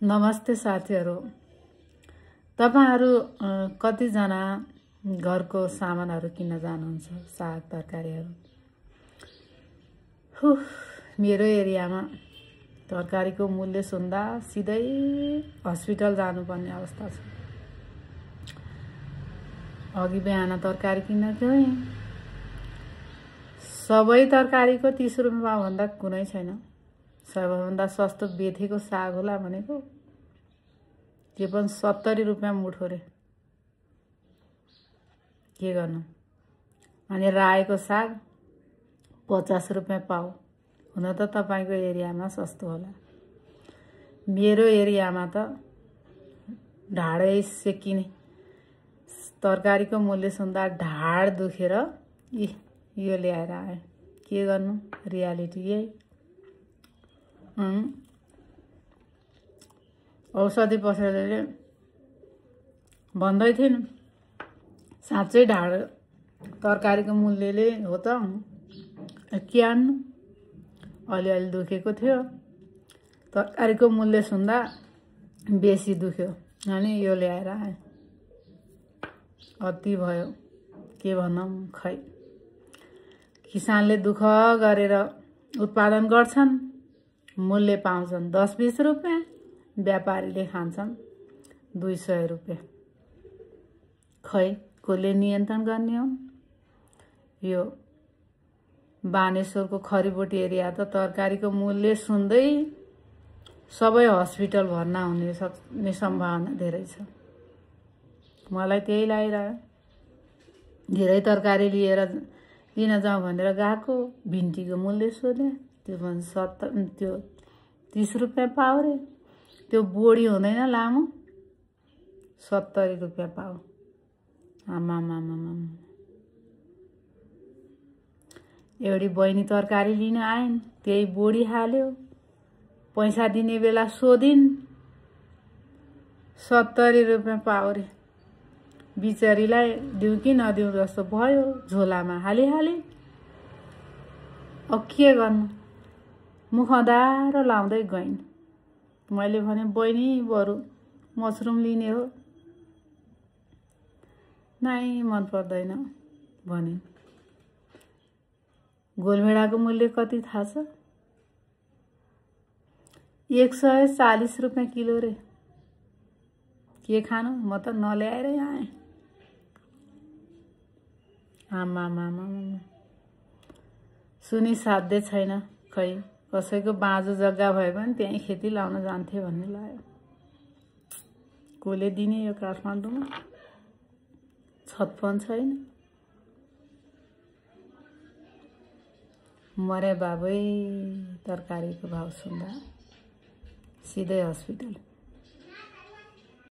नमस्ते साथीहरु, तपाईहरु कतिजना घरको सामानहरु किन्न जानुहुन्छ? साग तरकारीहरु। मेरो एरियामा तरकारीको मूल्य सुन्दा सिधै हस्पिटल जानुपर्ने अवस्था छ। अघि बिहान तरकारी किन्न गएँ, सबै तरकारीको 30 रुपैयाँ भन्दा कुनै छैन। सबैभन्दा सस्तो बेथेको साग होला भनेको त्यो पनि 70 रुपैयाँ मुठो रे। के गर्नु? अनि रायोको साग 50 रुपैयाँ पाउ। हुन त तपाईको एरियामा सस्तो होला। मेरो एरियामा त ढाडै सेकिने तरकारीको मूल्य सुन्दा ढाड दुखेर यो ल्याएर आए। के गर्नु? रियालिटी यही। औषधि पसलेले भन्दै थिइन्, साँच्चै ढाड तरकारीको मूल्यले हो त के आन्नु? अलिअलि दुखेको थियो, तरकारीको मूल्य सुन्दा बेसी दुख्यो अनि यो ल्याएर आए। अति भयो, के भनौं खै। किसानले दुःख गरेर उत्पादन गर्छन्, मूल्य पाउँछन् 10-20 रुपैयाँ, व्यापारीले खान्छन् 200 रुपैयाँ। खै कसले नियन्त्रण गर्ने हो? यो बानेश्वरको खरिबोटी एरिया त तरकारीको मूल्य सुन्दै सबै हस्पिटल भर्ना हुने सम्भावना धेरै छ। मलाई त्यही लागिरह्यो। धेरै तरकारी लिन जाउँ भनेर गएको, भिन्डीको मूल्य सोधे, त्यो पनि 30 रुपैयाँ पाउ रे। त्यो बोडी हुँदैन लामो, 70 रुपैयाँ पाउ। आमामामामा। एउटी बहिनी तरकारी लिन आइन्, त्यही बोडी हाल्यो। पैसा दिने बेला सोधिन्, 70 रुपैयाँ पाउ रे। बिचारीलाई दिउ कि नदिउ जस्तो भयो, झोलामा हालिहाले। अब के गर्नु? मुख अँधारो लाउँदै गइन्। मैले भने, बहिनी बरु मसरुम लिने हो? नाइ मन पर्दैन भने। गोलभेडाको मूल्य कति थाहा छ? 140 रुपैयाँ किलो रे। के खानु? म त नल्याएरै आएँ। आमामामा। सुनि साध्य छैन। खै कसैको बाँझो जग्गा भए पनि त्यही खेती लाउन जान्थे भन्ने लाग्यो। कसले दिने यो काठमाडौँमा? छत पनि छैन। मरे बाबै तरकारीको भाउ सुन्दा सिधै हस्पिटल।